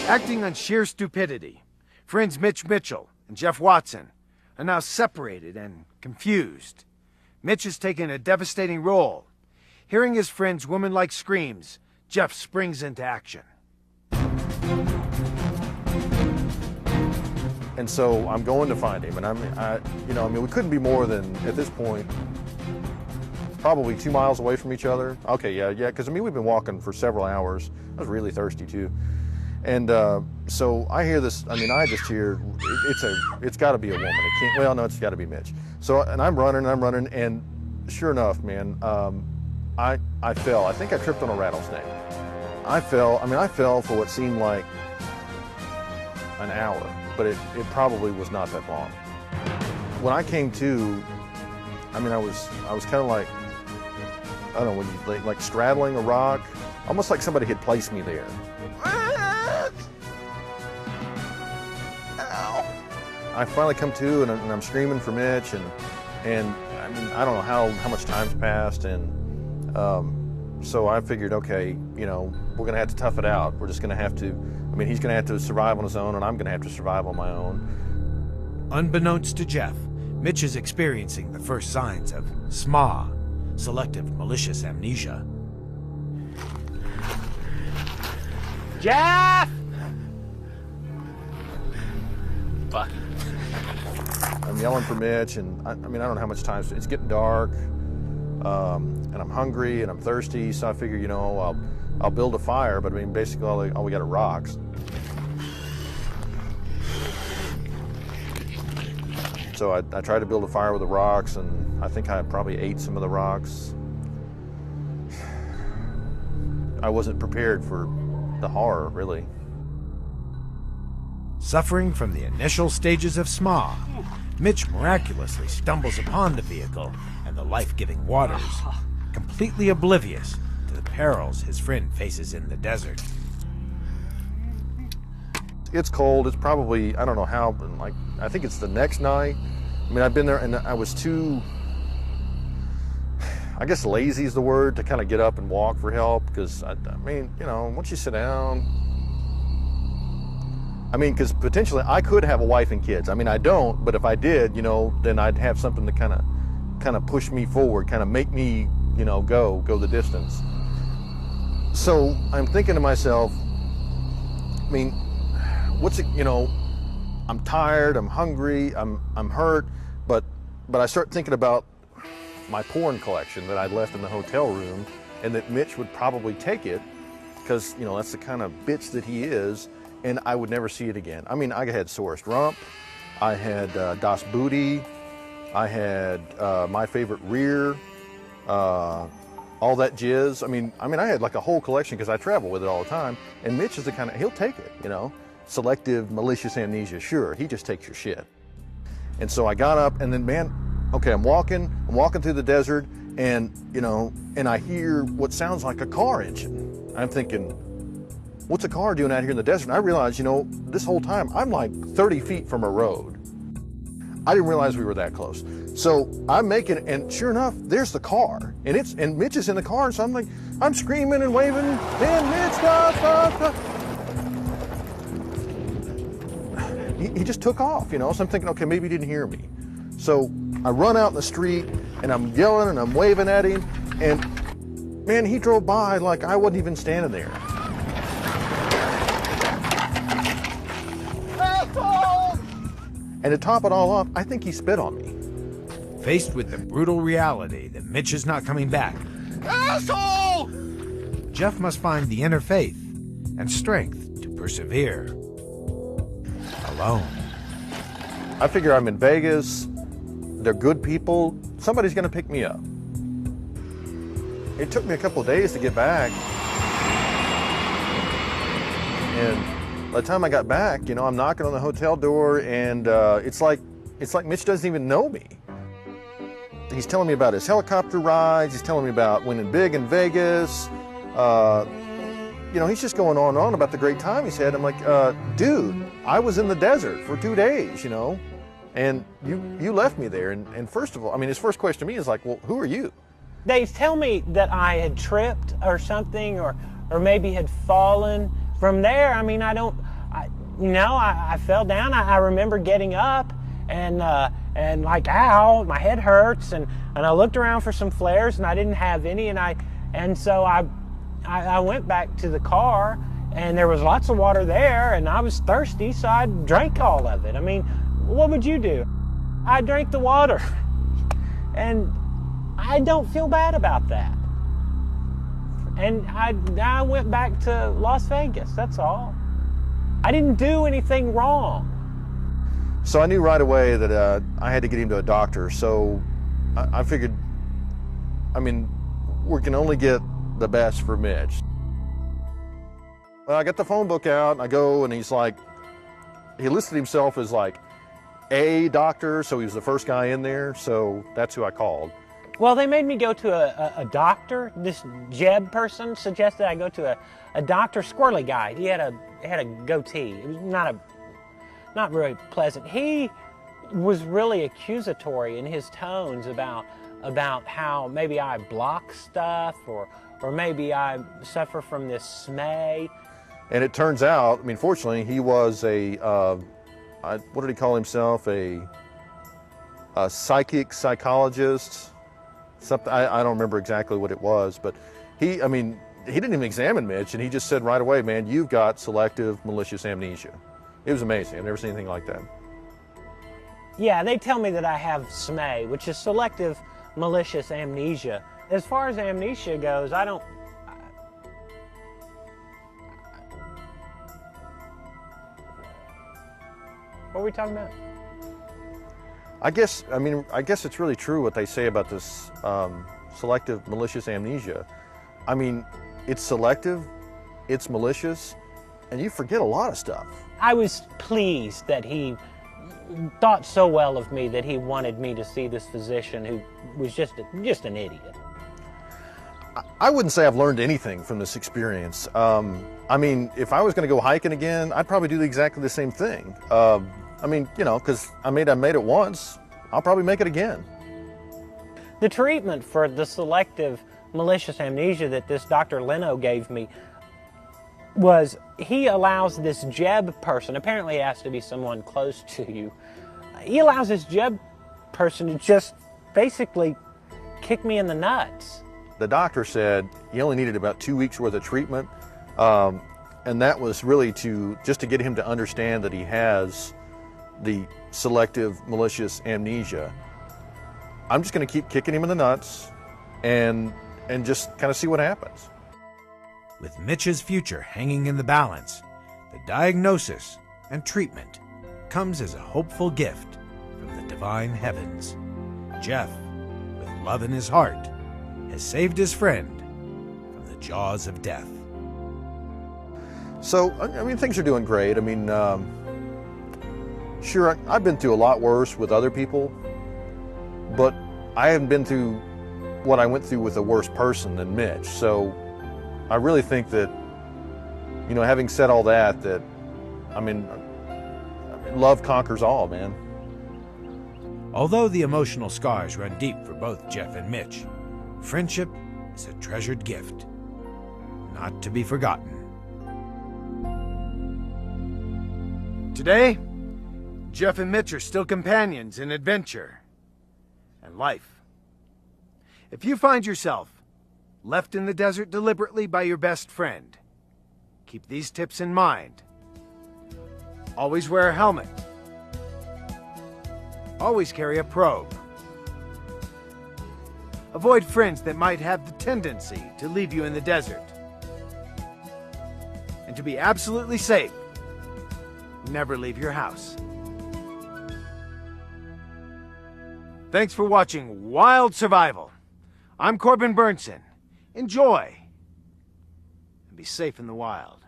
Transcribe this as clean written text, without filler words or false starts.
Acting on sheer stupidity, friends Mitch Mitchell and Jeff Watson are now separated and confused. Mitch has taken a devastating role. Hearing his friend's woman-like screams, Jeff springs into action. And so I'm going to find him, and we couldn't be more than, at this point, probably 2 miles away from each other. Okay, yeah, because we've been walking for several hours. I was really thirsty too. And so I hear this, I just hear, it's gotta be a woman. It can't, well, no, it's gotta be Mitch. So, and I'm running, and sure enough, man, I fell. I think I tripped on a rattlesnake. I fell for what seemed like an hour, but it probably was not that long. When I came to, I was kind of like, I don't know, when you like straddling a rock, almost like somebody had placed me there. Ow. I finally come to, and I'm screaming for Mitch, and I don't know how much time's passed, and so I figured, okay, we're gonna have to tough it out. We're just gonna have to, he's gonna have to survive on his own, and I'm gonna have to survive on my own. Unbeknownst to Jeff, Mitch is experiencing the first signs of SMA, selective malicious amnesia. Jeff! Fuck. I'm yelling for Mitch, and I don't know how much time, it's getting dark, and I'm hungry and I'm thirsty, so I figure, I'll build a fire, but basically all we got are rocks. So I tried to build a fire with the rocks, and I think I probably ate some of the rocks. I wasn't prepared for the horror, really. Suffering from the initial stages of SMA, Mitch miraculously stumbles upon the vehicle and the life-giving waters, completely oblivious to the perils his friend faces in the desert. It's cold. It's probably, I don't know how, but I think it's the next night. I've been there, and I was too, I guess lazy is the word, to kind of get up and walk for help, because, once you sit down, because potentially I could have a wife and kids. I don't, but if I did, then I'd have something to kind of push me forward, kind of make me, go the distance. So I'm thinking to myself, what's it, I'm tired, I'm hungry, I'm hurt, but I start thinking about my porn collection that I'd left in the hotel room, and that Mitch would probably take it, because, that's the kind of bitch that he is, and I would never see it again. I had Sorest Rump, I had Das Booty, I had My Favorite Rear, all that jizz. I had like a whole collection, because I travel with it all the time, and Mitch is the kind of, he'll take it, Selective malicious amnesia, sure, he just takes your shit. And so I got up, and then, man, okay, I'm walking through the desert, and and I hear what sounds like a car engine. I'm thinking, what's a car doing out here in the desert? And I realized, this whole time I'm like 30 feet from a road. I didn't realize we were that close. So I'm making it, and sure enough, there's the car, and Mitch is in the car, and so I'm like, I'm screaming and waving, man, Mitch, stop. He just took off, so I'm thinking, okay, maybe he didn't hear me. So I run out in the street, and I'm yelling and I'm waving at him, and man, he drove by like I wasn't even standing there. Asshole! And to top it all off, I think he spit on me. Faced with the brutal reality that Mitch is not coming back, Asshole! Jeff must find the inner faith and strength to persevere. Alone. I figure I'm in Vegas, they're good people, somebody's gonna pick me up. It took me a couple of days to get back, and by the time I got back, I'm knocking on the hotel door, and it's like Mitch doesn't even know me. He's telling me about his helicopter rides, he's telling me about winning big in Vegas, he's just going on and on about the great time he's had. I'm like, dude, I was in the desert for 2 days, and you left me there. And first of all, his first question to me is like, well, who are you? They tell me that I had tripped or something, or maybe had fallen. From there, I fell down. I remember getting up and like, ow, my head hurts, and I looked around for some flares and I didn't have any, and so I went back to the car, and there was lots of water there, and I was thirsty, so I drank all of it. I mean, what would you do? I drank the water, and I don't feel bad about that. And I went back to Las Vegas, that's all. I didn't do anything wrong. So I knew right away that I had to get him to a doctor. So I figured, I mean, we can only get the best for Mitch. Well, I got the phone book out, and I go, and he's like, he listed himself as like a doctor, so he was the first guy in there, so that's who I called. Well, they made me go to a doctor. This Jeb person suggested I go to a doctor, squirrely guy. He had a goatee. It was not very pleasant. He was really accusatory in his tones about how maybe I block stuff, or maybe I suffer from this smay. And it turns out, I mean, fortunately, he was what did he call himself? A psychologist. Something, I don't remember exactly what it was, but he didn't even examine Mitch, and he just said right away, man, you've got selective malicious amnesia. It was amazing. I've never seen anything like that. Yeah, they tell me that I have SMAE, which is selective malicious amnesia. As far as amnesia goes, I don't... What were we talking about? I guess it's really true what they say about this selective malicious amnesia. I mean, it's selective, it's malicious, and you forget a lot of stuff. I was pleased that he thought so well of me that he wanted me to see this physician who was just an idiot. I wouldn't say I've learned anything from this experience. I mean, if I was going to go hiking again, I'd probably do exactly the same thing. I mean, you know, because I made it once, I'll probably make it again. The treatment for the selective malicious amnesia that this Dr. Leno gave me was he allows this Jeb person, apparently it has to be someone close to you, he allows this Jeb person to just basically kick me in the nuts. The doctor said he only needed about 2 weeks worth of treatment, and that was really just to get him to understand that he has the selective malicious amnesia. I'm just going to keep kicking him in the nuts and just kind of see what happens. With Mitch's future hanging in the balance, the diagnosis and treatment comes as a hopeful gift from the divine heavens. Jeff, with love in his heart, has saved his friend from the jaws of death. So, I mean, things are doing great. I mean, sure, I've been through a lot worse with other people, but I haven't been through what I went through with a worse person than Mitch. So I really think that, you know, having said all that, I mean, love conquers all, man. Although the emotional scars run deep for both Jeff and Mitch, friendship is a treasured gift, not to be forgotten. Today, Jeff and Mitch are still companions in adventure and life. If you find yourself left in the desert deliberately by your best friend, keep these tips in mind. Always wear a helmet. Always carry a probe. Avoid friends that might have the tendency to leave you in the desert. And to be absolutely safe, never leave your house. Thanks for watching Wild Survival. I'm Corbin Bernsen. Enjoy and be safe in the wild.